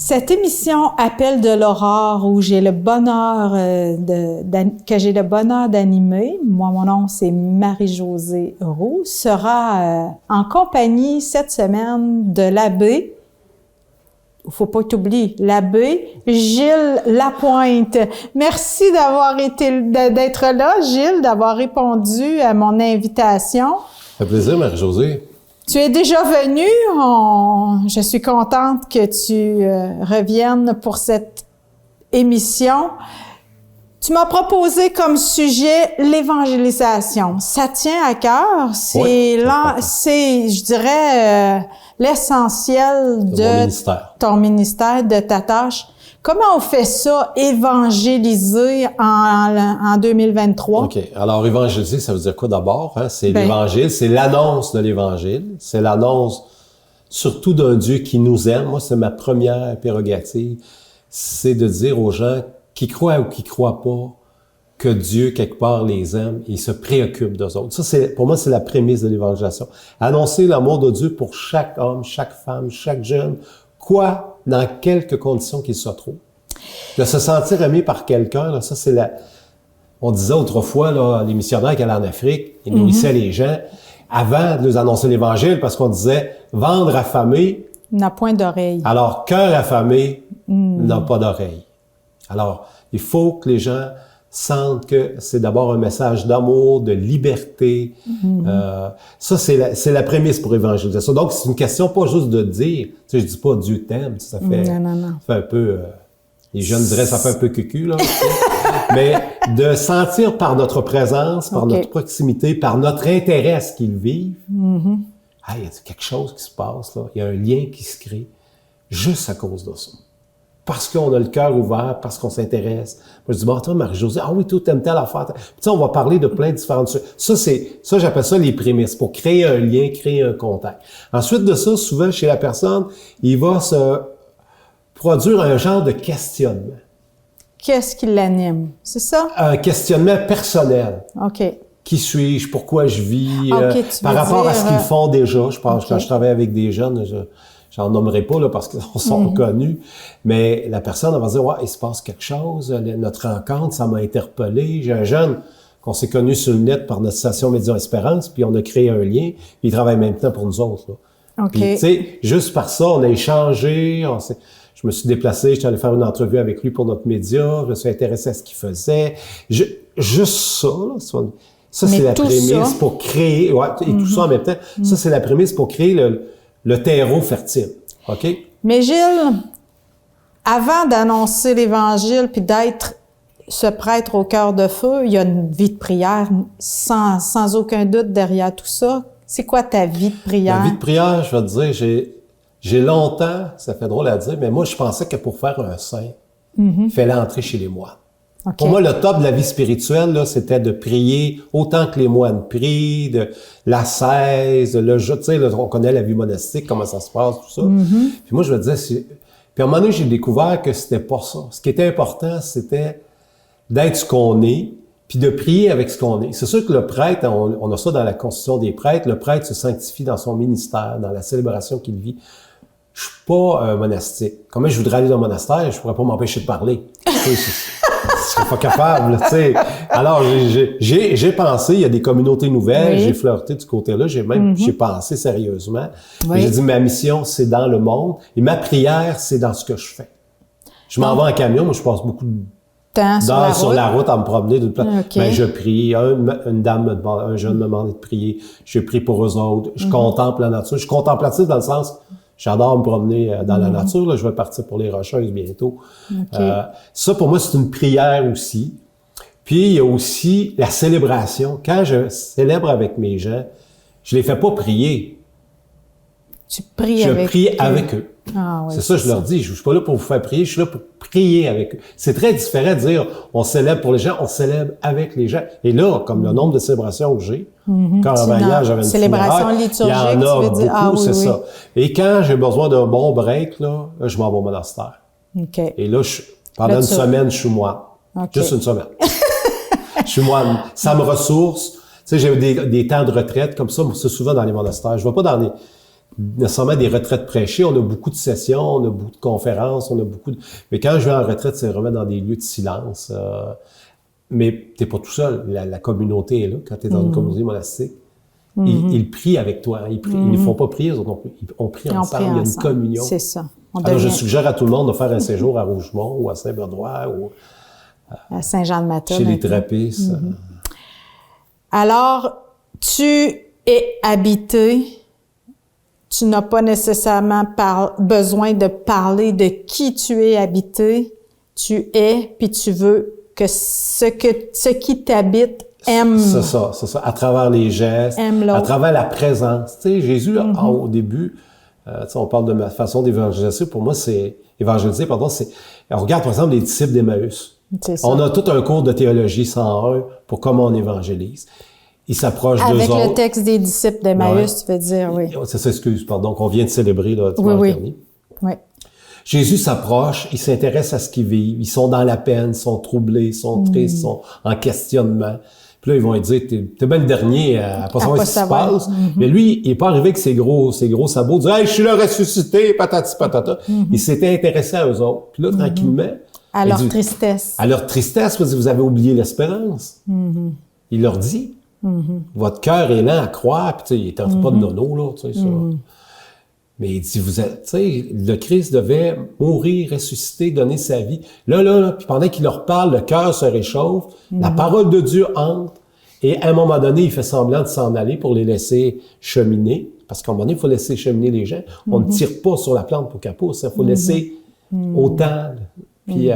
Cette émission Appel de l'aurore où j'ai le bonheur d'animer, moi mon nom c'est Marie-Josée Roux, sera en compagnie cette semaine de l'abbé, il faut pas t'oublier, l'abbé Gilles Lapointe. Merci d'être là, Gilles, d'avoir répondu à mon invitation. Ça fait plaisir, Marie-Josée. Tu es déjà venu. Je suis contente que tu reviennes pour cette émission. Tu m'as proposé comme sujet l'évangélisation. Ça tient à cœur. C'est je dirais, l'essentiel de ton ministère, de ta tâche. Comment on fait ça, évangéliser en 2023? OK. Alors, évangéliser, ça veut dire quoi d'abord? Hein? C'est l'Évangile, c'est l'annonce de l'Évangile. C'est l'annonce surtout d'un Dieu qui nous aime. Moi, c'est ma première prérogative. C'est de dire aux gens qui croient ou qui croient pas que Dieu, quelque part, les aime et il se préoccupe d'eux autres. Ça, pour moi, c'est la prémisse de l'évangélisation. Annoncer l'amour de Dieu pour chaque homme, chaque femme, chaque jeune, dans quelques conditions qu'il se trouve. De se sentir aimé par quelqu'un, là, ça c'est on disait autrefois, là, les missionnaires qui allaient en Afrique, ils nourrissaient les gens avant de nous annoncer l'Évangile parce qu'on disait « Vendre affamé n'a point d'oreille. » Alors, cœur affamé n'a pas d'oreille. Alors, il faut que les gens sentent que c'est d'abord un message d'amour, de liberté. Ça, c'est la prémisse pour évangéliser. Donc, c'est une question pas juste de dire, tu sais, je dis pas Dieu t'aime, ça fait, ça fait un peu, les jeunes diraient ça fait un peu cucu, là. Mais de sentir par notre présence, par notre proximité, par notre intérêt à ce qu'ils vivent, il y a quelque chose qui se passe, là. Il y a un lien qui se crée juste à cause de ça. Parce qu'on a le cœur ouvert, parce qu'on s'intéresse. Moi, je dis, toi, Marie-Josée, oui, toi, t'aimes telle affaire. Puis, on va parler de plein de différentes choses. Ça, j'appelle ça les prémices, pour créer un lien, créer un contact. Ensuite de ça, souvent, chez la personne, il va se produire un genre de questionnement. Qu'est-ce qui l'anime? C'est ça? Un questionnement personnel. OK. Qui suis-je? Pourquoi je vis? Par rapport à ce qu'ils font déjà. Je pense que quand je travaille avec des jeunes, j'en nommerai pas là parce qu'ils sont connus, mais la personne elle va dire il se passe quelque chose, notre rencontre, ça m'a interpellé. J'ai un jeune qu'on s'est connu sur le net par notre station Média Espérance, puis on a créé un lien, puis il travaille en même temps pour nous autres. Là. Puis tu sais, juste par ça, on a échangé, je me suis déplacé, j'étais allé faire une entrevue avec lui pour notre média, je me suis intéressé à ce qu'il faisait. Juste ça, là, ça c'est la prémisse pour créer, et tout ça en même temps, ça c'est la prémisse pour créer le terreau fertile. OK? Mais Gilles, avant d'annoncer l'Évangile puis d'être ce prêtre au cœur de feu, il y a une vie de prière sans aucun doute derrière tout ça. C'est quoi ta vie de prière? Ma vie de prière, je vais te dire, j'ai longtemps, ça fait drôle à dire, mais moi, je pensais que pour faire un saint, il fallait entrer chez les moines. Okay. Pour moi, le top de la vie spirituelle, là, c'était de prier autant que les moines prient, de l'ascèse, le jeu, tu sais, on connaît la vie monastique, comment ça se passe, tout ça. Puis moi, je me disais, puis à un moment donné, j'ai découvert que c'était pas ça. Ce qui était important, c'était d'être ce qu'on est, puis de prier avec ce qu'on est. C'est sûr que le prêtre, on a ça dans la constitution des prêtres, le prêtre se sanctifie dans son ministère, dans la célébration qu'il vit. Je suis pas monastique. Comment je voudrais aller dans un monastère, je pourrais pas m'empêcher de parler. Je serais pas capable, tu sais. Alors, j'ai pensé, il y a des communautés nouvelles, j'ai flirté de ce côté-là, j'ai pensé sérieusement. J'ai dit, ma mission, c'est dans le monde, et ma prière, c'est dans ce que je fais. Je m'en vais en camion, moi, je passe beaucoup d'heures sur la route à me promener d'une place. Ben, je prie, un jeune me demande de prier, je prie pour eux autres, je contemple la nature. Je suis contemplatif dans le sens, j'adore me promener dans la nature. Là, je vais partir pour les Rocheuses bientôt. Ça, pour moi, c'est une prière aussi. Puis, il y a aussi la célébration. Quand je célèbre avec mes gens, je les fais pas prier. Tu pries je prie avec eux. C'est ça, je leur dis. Je suis pas là pour vous faire prier, je suis là pour prier avec eux. C'est très différent de dire, on célèbre pour les gens, on célèbre avec les gens. Et là, comme le nombre de célébrations que j'ai, quand en mariage, j'avais une célébration liturgique, il y en a beaucoup, c'est oui. ça. Et quand j'ai besoin d'un bon break, là je m'en vais au monastère. Et là, pendant une semaine, je suis moine. Juste une semaine. Je suis moine. Ça me ressource. Tu sais, j'ai des temps de retraite comme ça, c'est souvent dans les monastères. Je vais pas dans nécessairement des retraites prêchées. On a beaucoup de sessions, on a beaucoup de conférences, on a beaucoup de... Mais quand je vais en retraite, c'est vraiment dans des lieux de silence. Mais t'es pas tout seul. La communauté est là. Quand t'es dans une communauté monastique, ils prient avec toi. Ils ne font pas prier, on prie ensemble. Il y a une communion. C'est ça. Alors, je suggère à tout le monde de faire un séjour à Rougemont ou à Saint-Benoît ou à Saint-Jean-de-Matha. Chez les Trappistes. Alors, tu es habité. Tu n'as pas nécessairement besoin de parler de qui tu es habité. Tu es, puis tu veux que ce qui t'habite aime. C'est ça. À travers les gestes, à travers la présence. Tu sais, Jésus, au début, on parle de ma façon d'évangéliser. Pour moi, c'est on regarde par exemple les disciples d'Emmaüs. On a tout un cours de théologie 101 pour comment on évangélise. Ils s'approchent d'eux autres. Avec le texte des disciples d'Emmaüs, tu veux dire, oui. Ça s'excuse, pardon, qu'on vient de célébrer là, dimanche dernier. Oui. Jésus s'approche, il s'intéresse à ce qu'ils vivent. Ils sont dans la peine, ils sont troublés, ils sont tristes, ils sont en questionnement. Puis là, ils vont lui dire, t'es bien le dernier à pas savoir ce qui se passe. Mais lui, il est pas arrivé avec ses gros sabots, dire, hey, je suis là ressuscité, patati patata. Il s'était intéressé à eux autres. Puis là, tranquillement. À leur tristesse. À leur tristesse, parce que vous avez oublié l'espérance. Il leur dit, votre cœur est lent à croire, puis tu sais, il était pas de nono, là, tu sais, ça. Mais il dit, tu sais, le Christ devait mourir, ressusciter, donner sa vie. Là, puis pendant qu'il leur parle, le cœur se réchauffe, la parole de Dieu entre, et à un moment donné, il fait semblant de s'en aller pour les laisser cheminer, parce qu'à un moment donné, il faut laisser cheminer les gens. On ne tire pas sur la plante pour qu'elle pousse, il faut laisser autant, puis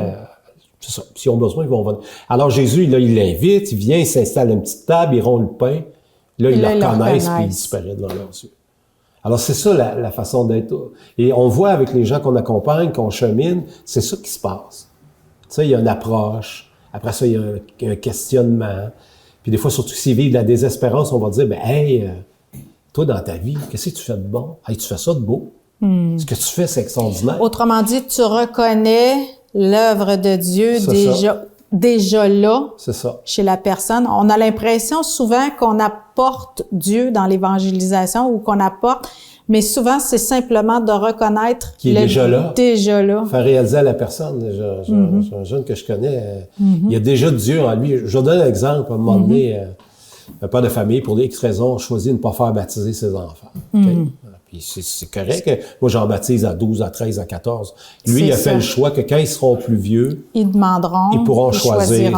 c'est ça. S'ils ont besoin, ils vont venir. Alors Jésus, là, il l'invite, il vient, il s'installe à une petite table, il rompt le pain, là, ils le reconnaissent, puis il disparaît devant leurs yeux. Alors, c'est ça la façon d'être. Et on voit avec les gens qu'on accompagne, qu'on chemine, c'est ça qui se passe. Tu sais, il y a une approche. Après ça, il y a un questionnement. Puis des fois, surtout s'ils vivent de la désespérance, on va dire, ben, hey, toi, dans ta vie, qu'est-ce que tu fais de bon? Hey, tu fais ça de beau? Ce que tu fais, c'est extraordinaire. Autrement dit, tu reconnais l'œuvre de Dieu déjà là, c'est ça, chez la personne. On a l'impression souvent qu'on apporte Dieu dans l'évangélisation ou qu'on apporte, mais souvent, c'est simplement de reconnaître qu'il est déjà là. Faire réaliser à la personne. J'ai un jeune que je connais, il y a déjà Dieu en lui. Je vous donne un exemple. À un moment donné, un père de famille, pour des X raisons, choisit de ne pas faire baptiser ses enfants. Okay? Puis c'est correct. Moi, j'en baptise à 12, à 13, à 14. Lui, il a fait le choix que quand ils seront plus vieux, ils demanderont, ils pourront choisir,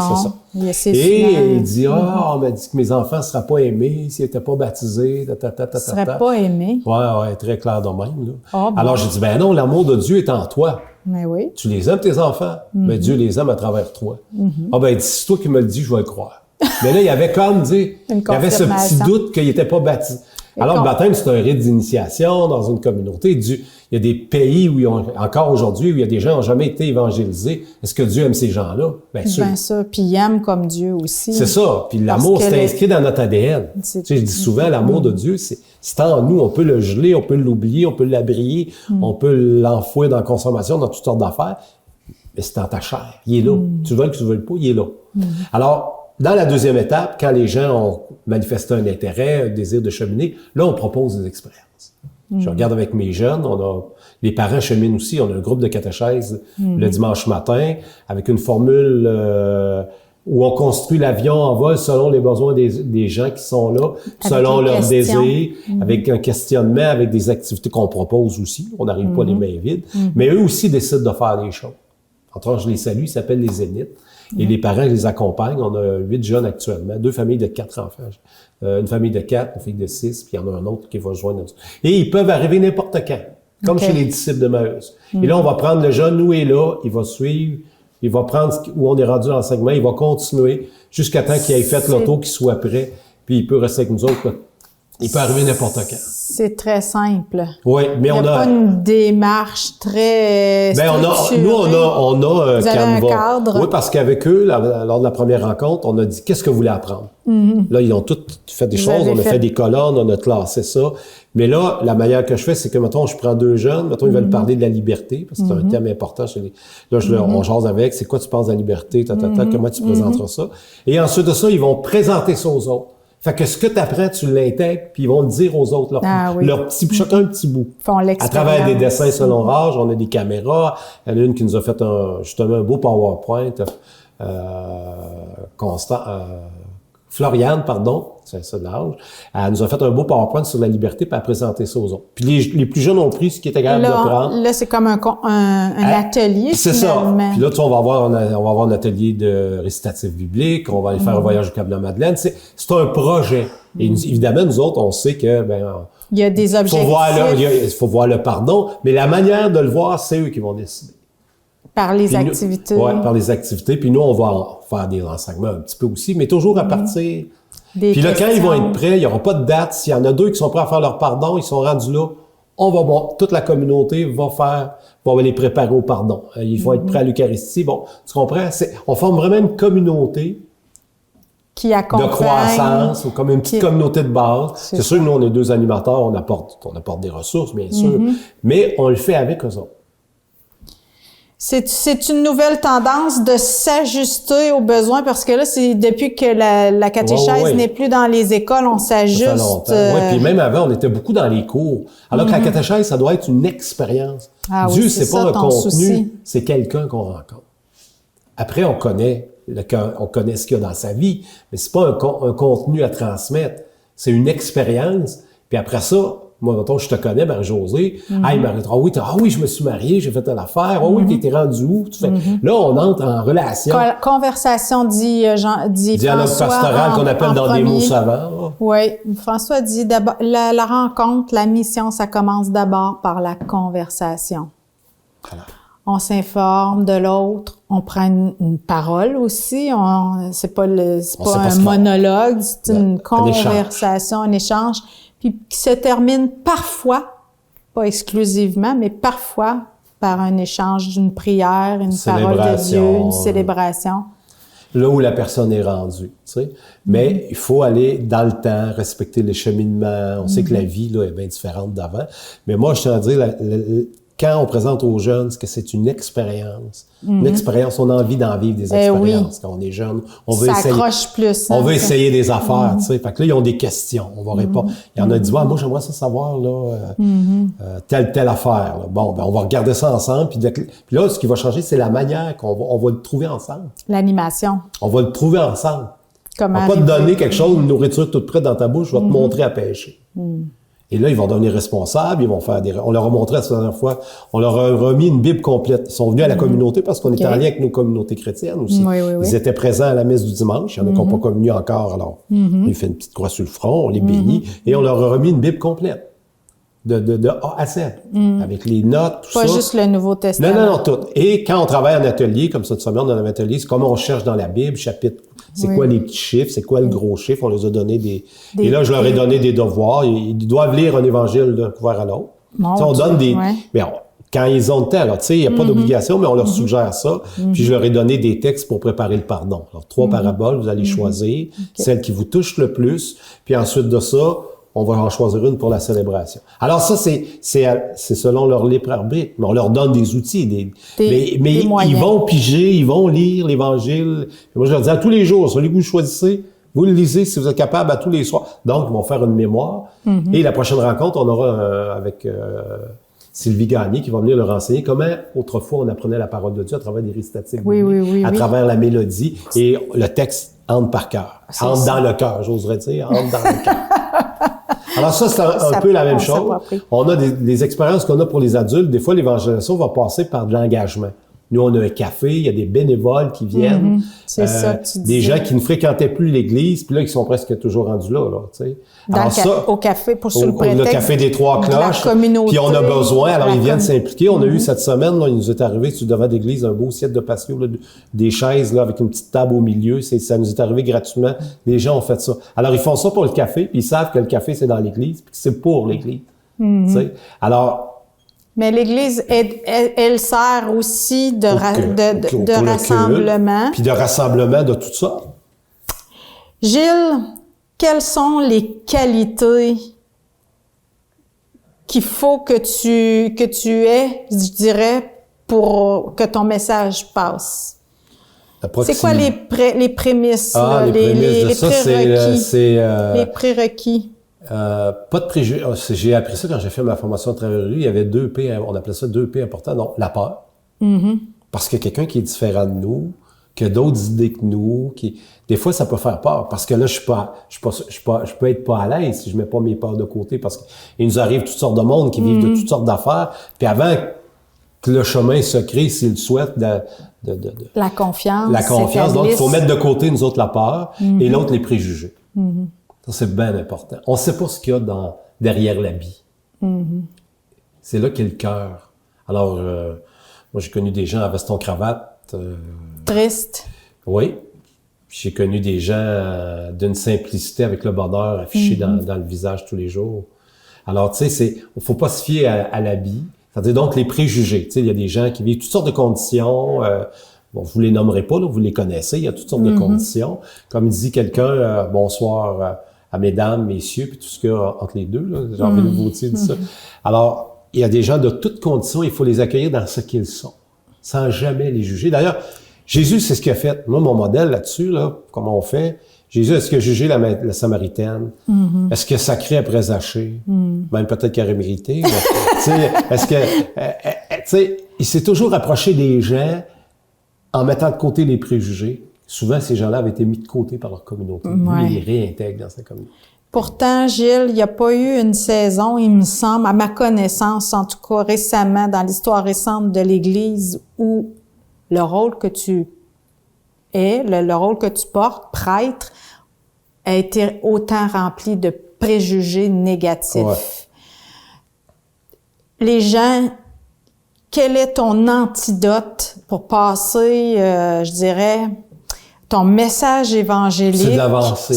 c'est ça. Et il dit, on m'a dit que mes enfants ne seraient pas aimés s'ils n'étaient pas baptisés. Ils ne seraient pas aimés? Ouais, très clair de même. Là. Alors, j'ai dit, ben non, l'amour de Dieu est en toi. Mais oui. Tu les aimes, tes enfants, mais Dieu les aime à travers toi. Ben, il dit, c'est toi qui me le dis, je vais le croire. Mais là, il y avait comme, il y avait ce petit doute qu'il n'était pas baptisé. Alors, le baptême, c'est un rite d'initiation dans une communauté. Il y a des pays où, encore aujourd'hui, où il y a des gens qui n'ont jamais été évangélisés. Est-ce que Dieu aime ces gens-là? Bien sûr. Bien ça. Puis il aime comme Dieu aussi. C'est ça. Puis l'amour, c'est inscrit dans notre ADN. Tu sais, je dis souvent, l'amour de Dieu, c'est en nous. On peut le geler, on peut l'oublier, on peut l'abrier, on peut l'enfouir dans la consommation, dans toutes sortes d'affaires. Mais c'est dans ta chair. Il est là. Tu veux que tu veux pas, il est là. Alors, dans la deuxième étape, quand les gens ont manifesté un intérêt, un désir de cheminer, là, on propose des expériences. Je regarde avec mes jeunes, les parents cheminent aussi, on a un groupe de catéchèses le dimanche matin, avec une formule où on construit l'avion en vol selon les besoins des gens qui sont là, selon leurs désirs, avec un questionnement, avec des activités qu'on propose aussi. On n'arrive pas les mains vides. Mais eux aussi décident de faire des choses. Entre autres, je les salue, ils s'appellent les Zéniths. Et les parents les accompagnent. On a 8 jeunes actuellement, 2 familles de 4 enfants. Une famille de 4, une fille de 6, puis il y en a un autre qui va joindre. Et ils peuvent arriver n'importe quand, comme chez les disciples d'Emmaüs. Et là, on va prendre le jeune, nous est là, il va suivre, il va prendre où on est rendu dans l'enseignement, il va continuer jusqu'à temps qu'il ait fait l'auto, qu'il soit prêt, puis il peut rester avec nous autres. Il peut arriver n'importe quand. C'est très simple. Oui, mais on a pas une démarche très structurée. Nous, on a Vous avez un cadre. Oui, parce qu'avec eux, lors de la première rencontre, on a dit, qu'est-ce que vous voulez apprendre? Là, ils ont tous fait des choses, on a fait des colonnes, on a classé ça. Mais là, la manière que je fais, c'est que, mettons, je prends 2 jeunes, mettons, ils veulent parler de la liberté, parce que c'est un thème important chez les... Là, on jase avec, c'est quoi tu penses de la liberté, comment tu présenteras ça? Et ensuite de ça, ils vont présenter ça aux autres. Fait que ce que tu apprends, tu l'intègres, puis ils vont le dire aux autres, chacun un petit bout. Font à l'expérience. travers des dessins selon âge, on a des caméras. Il y en a une qui nous a fait justement un beau PowerPoint. Floriane, c'est ça de l'âge. Elle nous a fait un beau PowerPoint sur la liberté, puis elle a présenté ça aux autres. Puis les plus jeunes ont pris ce qui était capable de prendre. Là, c'est comme un atelier, c'est finalement. Ça. Puis là, tu sais, on va avoir un atelier de récitatif biblique, on va aller faire un voyage au Cap-de-la-Madeleine. C'est un projet. Et évidemment, nous autres, on sait que, il y a des objectifs. Il faut voir le pardon, mais la manière de le voir, c'est eux qui vont décider. Par les activités. Oui, par les activités. Puis nous, on va faire des enseignements un petit peu aussi, mais toujours à partir. Puis là, quand ils vont être prêts, il n'y aura pas de date. S'il y en a 2 qui sont prêts à faire leur pardon, ils sont rendus là, toute la communauté va les préparer au pardon. Ils vont être prêts à l'Eucharistie. Bon, tu comprends? On forme vraiment une communauté qui accompagne, de croissance, ou comme une petite communauté de base. C'est sûr que nous, on est 2 animateurs, on apporte des ressources, bien sûr, mais on le fait avec eux autres. C'est une nouvelle tendance de s'ajuster aux besoins parce que là, c'est depuis que la catéchèse n'est plus dans les écoles, on s'ajuste. Ça fait longtemps. Oui, puis même avant, on était beaucoup dans les cours. Alors que la catéchèse, ça doit être une expérience. Dieu, c'est pas un contenu, c'est quelqu'un qu'on rencontre. Après, on connaît ce qu'il y a dans sa vie, mais c'est pas un contenu à transmettre. C'est une expérience. Puis après ça, moi, mettons, je te connais, Marie-Josée. Oui, je me suis mariée, j'ai fait telle affaire. Oui, t'es rendu où? Là, on entre en relation. Conversation, dit dialogue François. Pastoral qu'on appelle dans des mots savants. Oui, François dit d'abord, la rencontre, la mission, ça commence d'abord par la conversation. Voilà. On s'informe de l'autre, on prend une parole aussi. C'est pas un monologue, c'est une conversation, un échange. Puis qui se termine parfois, pas exclusivement, mais parfois par un échange d'une prière, une parole de Dieu, une célébration. Là où la personne est rendue, tu sais. Mais il faut aller dans le temps, respecter les cheminements. On sait que la vie, là, est bien différente d'avant. Mais moi, je tiens à dire, quand on présente aux jeunes que c'est une expérience, une expérience, on a envie d'en vivre des expériences. Quand on est jeune, on veut essayer. Ça accroche plus. On veut essayer des affaires, tu sais. Fait que là, ils ont des questions. On va répondre. Il y en a dit, moi, j'aimerais ça savoir, là, telle affaire. Là. Bon, on va regarder ça ensemble. Puis là, ce qui va changer, c'est la manière on va le trouver ensemble. L'animation. On va le trouver ensemble. Comment on va pas te donner quelque chose, une nourriture toute prête dans ta bouche, je vais te montrer à pêcher. Et là, ils vont devenir responsables, ils vont faire on leur a montré la dernière fois, on leur a remis une Bible complète. Ils sont venus à la communauté parce qu'on était en lien avec nos communautés chrétiennes aussi. Ils étaient présents à la messe du dimanche. Il y en a qui n'ont pas communié encore, alors ils fait une petite croix sur le front, on les bénit, et on leur a remis une Bible complète. De A à Z, avec les notes, tout ça. Pas juste le Nouveau Testament. Non, tout. Et quand on travaille en atelier, comme cette semaine, dans un atelier, c'est comment on cherche dans la Bible, chapitre, c'est quoi les petits chiffres, c'est quoi le gros chiffre, on les a donné et là, je leur ai donné des devoirs, ils doivent lire un évangile d'un couvert à l'autre. On donne des... Mais quand ils ont le temps, alors tu sais, il n'y a pas d'obligation, mais on leur suggère ça, puis je leur ai donné des textes pour préparer le pardon. Alors, 3 paraboles, vous allez choisir, celle qui vous touche le plus, puis ensuite de ça, on va en choisir une pour la célébration. Alors ça, c'est selon leur libre arbitre. Mais on leur donne des outils, mais ils vont piger, ils vont lire l'Évangile. Moi, je leur dis à tous les jours, celui que vous choisissez, vous le lisez si vous êtes capable à tous les soirs. Donc, ils vont faire une mémoire. Et la prochaine rencontre, on aura avec Sylvie Gagné qui va venir leur enseigner comment autrefois on apprenait la parole de Dieu à travers des récitatifs bibliques, à travers la mélodie. Et le texte entre par cœur. Entre dans le cœur, j'oserais dire. Entre dans le cœur. Alors ça, c'est un peu la même chose. On a des expériences qu'on a pour les adultes. Des fois, l'évangélisation va passer par de l'engagement. Nous, on a un café, il y a des bénévoles qui viennent. C'est ça que tu dis. Des gens qui ne fréquentaient plus l'église, puis là, qui sont presque toujours rendus là, tu sais. Au café, pour sur le prétexte. Le café des 3 cloches. Puis on a besoin, alors ils viennent s'impliquer. On a eu cette semaine, là, il nous est arrivé, devant l'église, un beau siège de patio, là, des chaises, là, avec une petite table au milieu. Ça nous est arrivé gratuitement. Les gens ont fait ça. Alors, ils font ça pour le café, puis ils savent que le café, c'est dans l'église, puis que c'est pour l'église. Tu sais. Alors, mais l'Église, elle sert aussi de rassemblement. Puis de rassemblement de tout ça. Gilles, quelles sont les qualités qu'il faut que tu aies, je dirais, pour que ton message passe? C'est quoi les prémices, là, les prémices de ça, les prérequis? Pas de préjugés. J'ai appris ça quand j'ai fait ma formation de travaillerie. Il y avait 2 P, on appelait ça 2 P importants. Donc, la peur. Parce que quelqu'un qui est différent de nous, qui a d'autres idées que nous, des fois, ça peut faire peur. Parce que là, je peux être pas à l'aise si je mets pas mes peurs de côté. Parce qu'il nous arrive toutes sortes de monde qui vivent de toutes sortes d'affaires. Puis avant que le chemin se crée, s'ils le souhaitent, la confiance. La confiance. Donc, il faut mettre de côté, nous autres, la peur et l'autre, les préjugés. Ça, c'est bien important. On ne sait pas ce qu'il y a derrière l'habit. C'est là qu'est le cœur. Alors, moi, j'ai connu des gens à veston-cravate. Triste. Oui. J'ai connu des gens d'une simplicité avec le bonheur affiché dans le visage tous les jours. Alors, tu sais, il faut pas se fier à l'habit. C'est-à-dire donc les préjugés. Tu sais, il y a des gens qui vivent toutes sortes de conditions. Bon, vous les nommerez pas, là, vous les connaissez. Il y a toutes sortes de conditions. Comme dit quelqu'un, bonsoir à mesdames, messieurs, puis tout ce qu'il y a entre les deux. Là, j'ai envie de vous dire ça. Alors, il y a des gens de toutes conditions. Il faut les accueillir dans ce qu'ils sont, sans jamais les juger. D'ailleurs, Jésus, c'est ce qu'il a fait. Moi, mon modèle là-dessus, là, comment on fait? Jésus, est-ce qu'il a jugé la Samaritaine? Est-ce qu'il a sacré après Zachée? Même peut-être qu'il aurait mérité. Mais, est-ce que, tu sais, il s'est toujours approché des gens en mettant de côté les préjugés. Souvent, ces gens-là avaient été mis de côté par leur communauté. Lui, il les réintègre dans sa communauté. Pourtant, Gilles, il n'y a pas eu une saison, il me semble, à ma connaissance, en tout cas récemment, dans l'histoire récente de l'Église, où le rôle que tu es, le rôle que tu portes, prêtre, a été autant rempli de préjugés négatifs. Ouais. Les gens, quel est ton antidote pour passer, je dirais, ton message évangélique C'est d'avancer.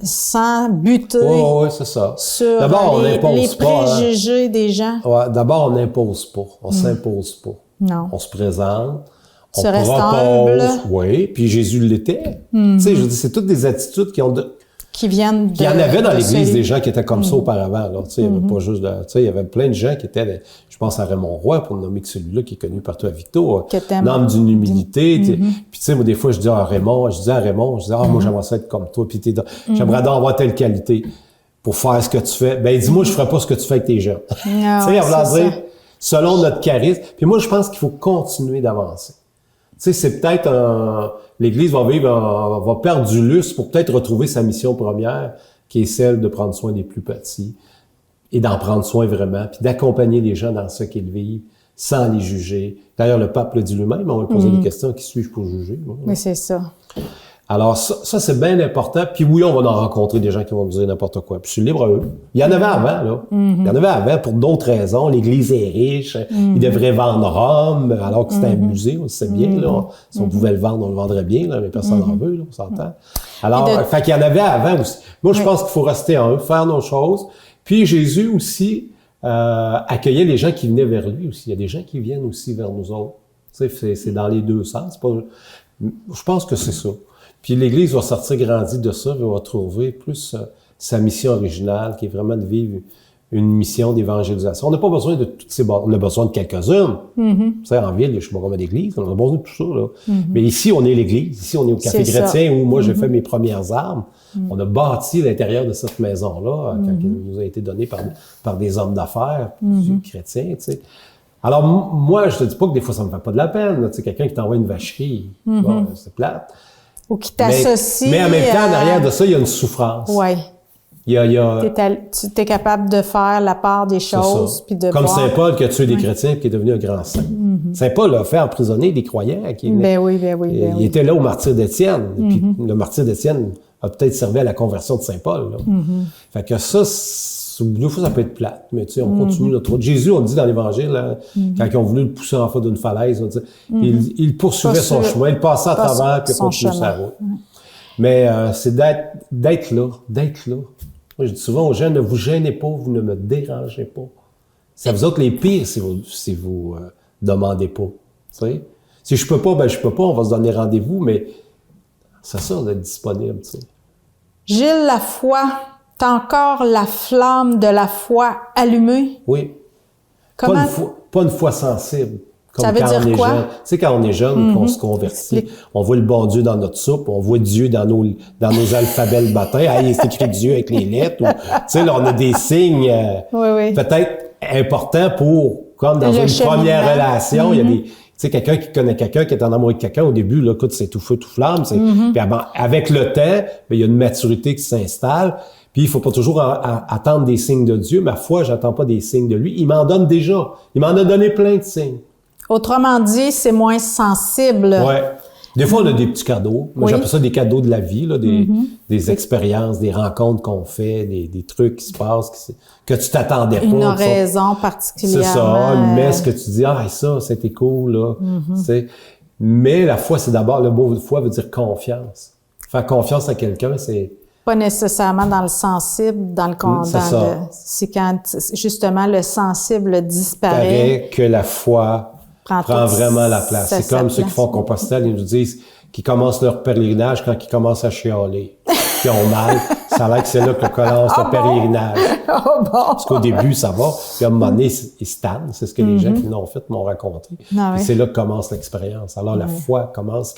sans buter c'est ça. sur D'abord, les préjugés des gens? Ouais, d'abord, on n'impose pas. On s'impose pas. Non. On se présente. On se reste humble. Oui, puis Jésus l'était. Tu sais, je dis, c'est toutes des attitudes qui viennent de... Il y en avait dans l'Église des gens qui étaient comme ça auparavant. Là. Tu sais, il y avait pas juste tu sais, il y avait plein de gens qui étaient, je pense à Raymond Roy, pour nommer que celui-là qui est connu partout à Victo, un homme d'une humilité. Puis tu sais, moi, des fois, je dis à Raymond, moi, j'aimerais ça être comme toi, puis j'aimerais avoir telle qualité pour faire ce que tu fais. Ben, dis-moi, je ferais pas ce que tu fais avec tes jeunes. Tu sais, on va dire, selon notre charisme. Puis moi, je pense qu'il faut continuer d'avancer. Tu sais, c'est peut-être l'Église va perdre du lustre pour peut-être retrouver sa mission première, qui est celle de prendre soin des plus petits et d'en prendre soin vraiment, puis d'accompagner les gens dans ce qu'ils vivent sans les juger. D'ailleurs, le pape le dit lui-même, on va lui poser des questions, qui suis-je pour juger? Mais c'est ça. Alors ça c'est bien important. Puis oui, on va en rencontrer des gens qui vont nous dire n'importe quoi. Puis je suis libre à eux. Il y en avait avant, là. Il y en avait avant pour d'autres raisons. L'Église est riche. Ils devraient vendre Rome, alors que c'était un musée, on le sait bien, là. Si on pouvait le vendre, on le vendrait bien, là, mais personne n'en veut, là, on s'entend. Alors, fait qu'il y en avait avant aussi. Moi, je pense qu'il faut rester en eux, faire nos choses. Puis Jésus aussi accueillait les gens qui venaient vers lui aussi. Il y a des gens qui viennent aussi vers nous autres. Tu sais, c'est dans les deux sens. Je pense que c'est ça. Puis l'Église va sortir grandie de ça, va trouver plus sa mission originale, qui est vraiment de vivre une mission d'évangélisation. On n'a pas besoin de toutes ces... On a besoin de quelques-unes. Tu sais, en ville, je suis pas comme d'église, on a besoin de tout ça, là. Mais ici, on est l'Église. Ici, on est au Café Chrétien, où moi, j'ai fait mes premières armes. On a bâti l'intérieur de cette maison-là, quand elle nous a été donnée par des hommes d'affaires, chrétiens, tu sais. Alors, moi, je te dis pas que des fois, ça me fait pas de la peine. Tu sais, quelqu'un qui t'envoie une vacherie, bon, c'est plate. Ou qui t'associe. Mais en même temps, en arrière de ça, il y a une souffrance. Oui. Tu es capable de faire la part des choses. Puis de comme voir... Saint Paul qui a tué des chrétiens et qui est devenu un grand saint. Saint Paul a fait emprisonner des croyants. Il était là au martyre d'Étienne. Et puis le martyre d'Étienne a peut-être servi à la conversion de Saint Paul. Là. Fait que ça, deux fois, ça peut être plate, mais tu sais, on continue notre route. Jésus, on dit dans l'Évangile, là, quand ils ont voulu le pousser en face d'une falaise, on dit, il poursuivait son chemin, il passait à travers, puis il continuait sa route. Mais c'est d'être là. Moi, je dis souvent aux gens, ne vous gênez pas, vous ne me dérangez pas. C'est à vous autres les pires si vous demandez pas. Tu sais? Si je peux pas, ben je peux pas, on va se donner rendez-vous, mais c'est ça d'être disponible. Tu sais. Gilles, la foi... T'as encore la flamme de la foi allumée? Oui. Comment? Pas une foi sensible, Ça veut dire quoi? Tu sais, quand on est jeune, qu'on se convertit, on voit le bon Dieu dans notre soupe, on voit Dieu dans nos alphabets le matin. Ah, il est écrit Dieu avec les lettres. Tu sais, là, on a des signes peut-être importants pour, comme dans une première relation, il y a des... Tu sais, quelqu'un qui connaît quelqu'un, qui est en amour avec quelqu'un, au début, là, écoute, c'est tout feu, tout flamme. Puis avec le temps, il y a une maturité qui s'installe. Puis il faut pas toujours attendre des signes de Dieu. Ma foi, j'attends pas des signes de lui. Il m'en donne déjà. Il m'en a donné plein de signes. Autrement dit, c'est moins sensible. Ouais. Des fois, on a des petits cadeaux. Moi, j'appelle ça des cadeaux de la vie, là, des expériences, des rencontres qu'on fait, des trucs qui se passent, que tu t'attendais pas. Une raison particulièrement. C'est ça, une messe que tu dis, ah, ça, c'était cool, là. Tu sais. Mais la foi, c'est d'abord, le mot foi veut dire confiance. Faire confiance à quelqu'un, c'est... Pas nécessairement dans le sensible, c'est quand, justement, le sensible disparaît. Que la foi prend vraiment la place. C'est comme ceux qui font Compostelle, ils nous disent qu'ils commencent leur pèlerinage quand ils commencent à chialer. Qui ont mal. Ça a l'air que c'est là que commence le pèlerinage. Parce qu'au début, ça va. Puis à un moment donné, ils se tannent. C'est ce que les gens qui l'ont fait m'ont raconté. Et c'est là que commence l'expérience. Alors la foi commence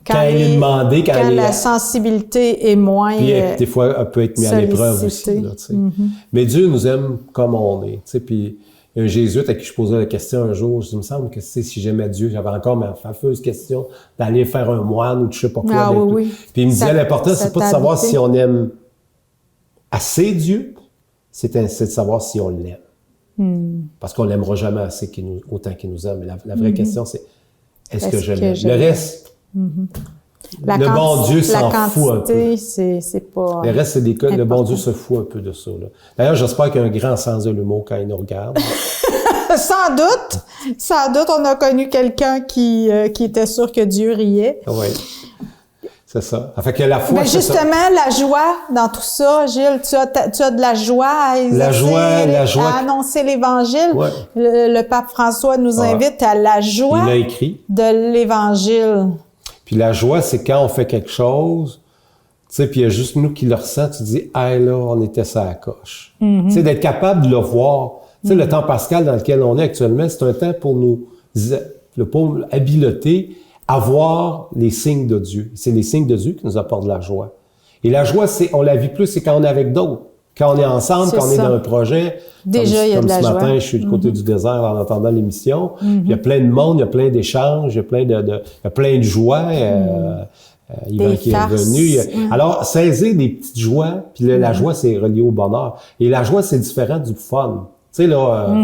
quand elle est demandée, quand la sensibilité est moins. Puis des fois, elle peut être mise à l'épreuve aussi. Là, mais Dieu nous aime comme on est. Puis il y a un jésuite à qui je posais la question un jour. Il me semble que si j'aimais Dieu, j'avais encore ma fameuse question d'aller faire un moine ou je sais pas quoi. Puis il me disait, l'important, c'est pas de savoir si on aime assez Dieu, c'est de savoir si on l'aime. Parce qu'on l'aimera jamais assez autant qu'il nous aime. Mais la vraie question, c'est est-ce que je l'aime? Le reste... Le bon Dieu s'en fout un peu. C'est pas. Le reste, c'est des cas. Le bon Dieu se fout un peu de ça. D'ailleurs, j'espère qu'il y a un grand sens de l'humour quand il nous regarde. Sans doute, on a connu quelqu'un qui était sûr que Dieu riait. Oui. C'est ça. Fait que la foi, justement, la joie dans tout ça, Gilles, tu as de la joie à annoncer l'Évangile. Ouais. Le pape François nous invite à la joie de l'Évangile. Puis la joie, c'est quand on fait quelque chose, tu sais, puis il y a juste nous qui le ressent, tu te dis, hey, là, on était ça à la coche. Tu sais, d'être capable de le voir. Tu sais, le temps pascal dans lequel on est actuellement, c'est un temps pour nous, pour habileter à voir les signes de Dieu. C'est les signes de Dieu qui nous apportent de la joie. Et la joie, on la vit plus, c'est quand on est avec d'autres. Quand on est ensemble, quand on est dans un projet. Déjà, il y a de la joie. Comme ce matin, je suis du côté du désert en entendant l'émission. Il y a plein de monde, il y a plein d'échanges, il y a plein de joie. Yvan qui est revenu. Alors, saisir des petites joies, puis la joie, c'est relié au bonheur. Et la joie, c'est différent du fun. Tu sais, là,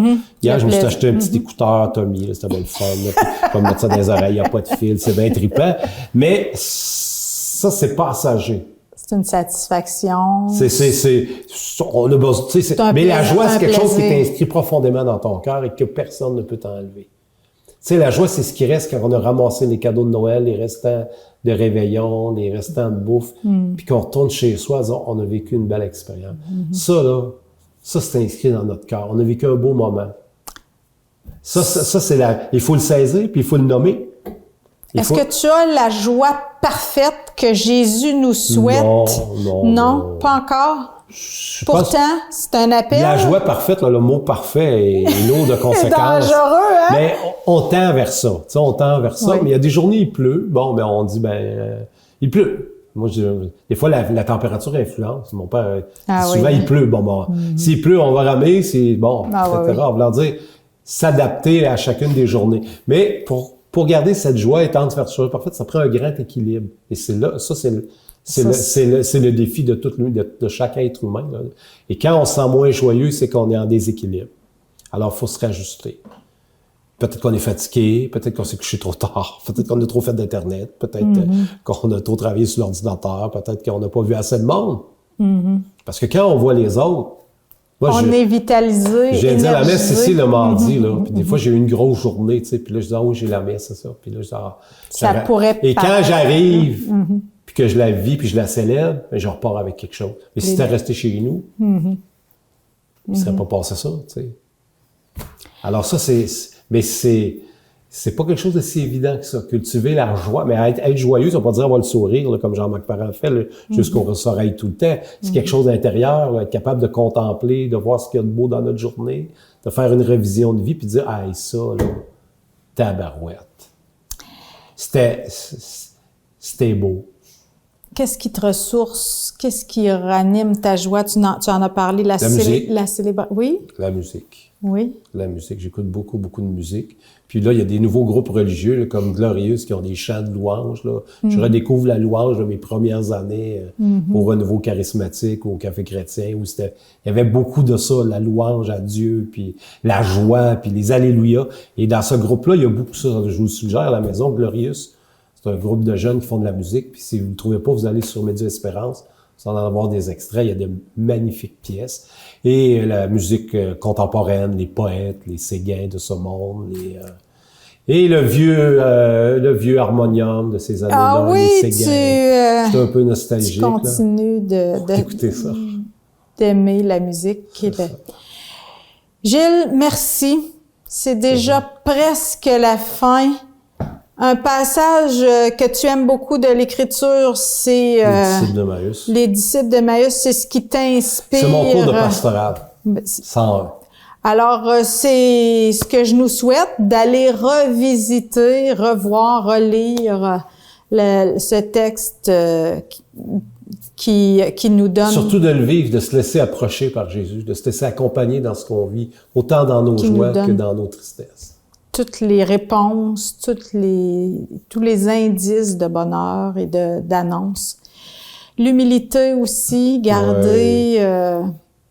hier, je me suis acheté un petit écouteur Tommy, là, c'était bien le fun, là, puis, pas mettre ça dans les oreilles, il n'y a pas de fil, c'est bien trippant. Mais ça, c'est passager. C'est une satisfaction. On a besoin, tu sais, mais la joie, c'est quelque chose qui est inscrit profondément dans ton cœur et que personne ne peut t'enlever. Tu sais, la joie, c'est ce qui reste quand on a ramassé les cadeaux de Noël, les restants de réveillon, les restants de bouffe, puis qu'on retourne chez soi, disons, on a vécu une belle expérience. Ça, c'est inscrit dans notre cœur. On a vécu un beau moment. Ça, c'est il faut le saisir, puis il faut le nommer. Est-ce que tu as la joie parfaite que Jésus nous souhaite? Non, pas encore. Pourtant, c'est un appel. La joie parfaite, là, le mot parfait est lourd de conséquences. C'est dangereux, hein? Mais on tend vers ça. Tu sais, on tend vers ça. Oui. Mais il y a des journées, il pleut. Bon, ben on dit, il pleut. Moi, des fois, la température influence. Mon père, souvent, il pleut. S'il pleut, on va ramer. C'est bon, etc. On va leur dire, s'adapter à chacune des journées. Mais pour garder cette joie et tendre vers ça parfaite, ça prend un grand équilibre. Et c'est là, c'est le défi de chaque être humain, là. Et quand on se sent moins joyeux, c'est qu'on est en déséquilibre. Alors, il faut se rajuster. Peut-être qu'on est fatigué, peut-être qu'on s'est couché trop tard, peut-être qu'on a trop fait d'Internet, peut-être qu'on a trop travaillé sur l'ordinateur, peut-être qu'on n'a pas vu assez de monde. Parce que quand on voit les autres, on est vitalisé, j'ai dit à la messe ici le mardi, là, puis des fois j'ai eu une grosse journée, tu sais, puis là je dis j'ai la messe, c'est ça, puis là je dis ça pourrait. Et quand j'arrive, puis que je la vis, puis je la célèbre, ben, je repars avec quelque chose. Mais si c'était resté chez nous, il ne serait pas passé ça, tu sais. Alors ça mais c'est pas quelque chose de si évident que ça. Cultiver la joie, mais être joyeux, ça veut pas dire avoir le sourire, là, comme Jean-Marc Parent fait, là, jusqu'au soleil tout le temps. C'est quelque chose d'intérieur, là, être capable de contempler, de voir ce qu'il y a de beau dans notre journée, de faire une révision de vie, puis de dire, ça, là, tabarouette. C'était beau. Qu'est-ce qui te ressource? Qu'est-ce qui ranime ta joie? Tu en as parlé, la célébration. Oui? La musique. Oui. La musique. J'écoute beaucoup, beaucoup de musique. Puis là, il y a des nouveaux groupes religieux, là, comme Glorious, qui ont des chants de louange. Là. Je redécouvre la louange de mes premières années au Renouveau charismatique, au Café chrétien, où il y avait beaucoup de ça, la louange à Dieu, puis la joie, puis les alléluia. Et dans ce groupe-là, il y a beaucoup ça. Je vous le suggère à la maison, Glorious. C'est un groupe de jeunes qui font de la musique. Puis si vous ne le trouvez pas, vous allez sur Média Espérance. Vous allez en avoir des extraits. Il y a de magnifiques pièces. Et la musique contemporaine, les poètes, les Séguin de ce monde, et le vieux harmonium de ces années-là, ah oui, les Séguin. C'est un peu nostalgique. Tu continues d'écouter ça. D'aimer la musique. Gilles, merci. C'est déjà presque la fin. Un passage que tu aimes beaucoup de l'Écriture, c'est... les disciples d'Emmaüs. Les disciples d'Emmaüs, c'est ce qui t'inspire. C'est mon cours de pastoral. 101. Alors, c'est ce que je nous souhaite, d'aller revisiter, revoir, relire ce texte qui nous donne... Surtout de le vivre, de se laisser approcher par Jésus, de se laisser accompagner dans ce qu'on vit, autant dans nos joies que dans nos tristesses. Toutes les réponses, tous les indices de bonheur et d'annonce. L'humilité aussi, garder... Ouais.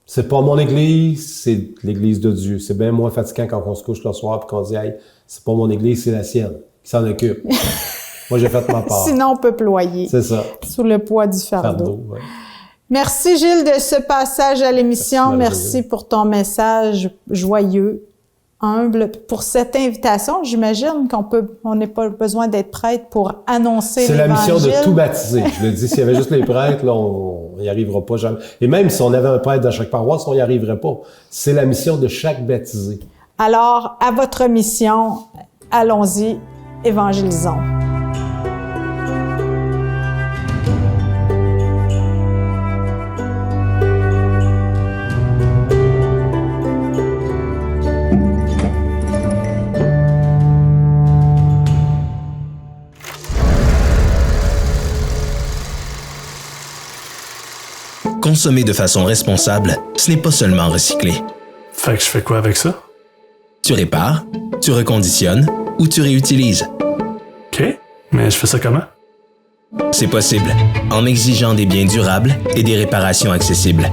C'est pas mon église, c'est l'église de Dieu. C'est bien moins fatigant quand on se couche le soir et qu'on dit « Hey, c'est pas mon église, c'est la sienne. Qui s'en occupe. » Moi, j'ai fait ma part. Sinon, on peut ployer. C'est ça. Sous le poids du fardeau. Ouais. Merci, Gilles, de ce passage à l'émission. Merci pour ton message joyeux, humble. Pour cette invitation, j'imagine qu'on n'a pas besoin d'être prêtre pour annoncer l'Évangile. C'est la mission de tout baptiser. Je le dis, s'il y avait juste les prêtres, là, on n'y arrivera pas jamais. Et même si on avait un prêtre dans chaque paroisse, on n'y arriverait pas. C'est la mission de chaque baptisé. Alors, à votre mission, allons-y, évangélisons. Consommer de façon responsable, ce n'est pas seulement recycler. Fait que je fais quoi avec ça? Tu répares, tu reconditionnes ou tu réutilises. OK, mais je fais ça comment? C'est possible, en exigeant des biens durables et des réparations accessibles.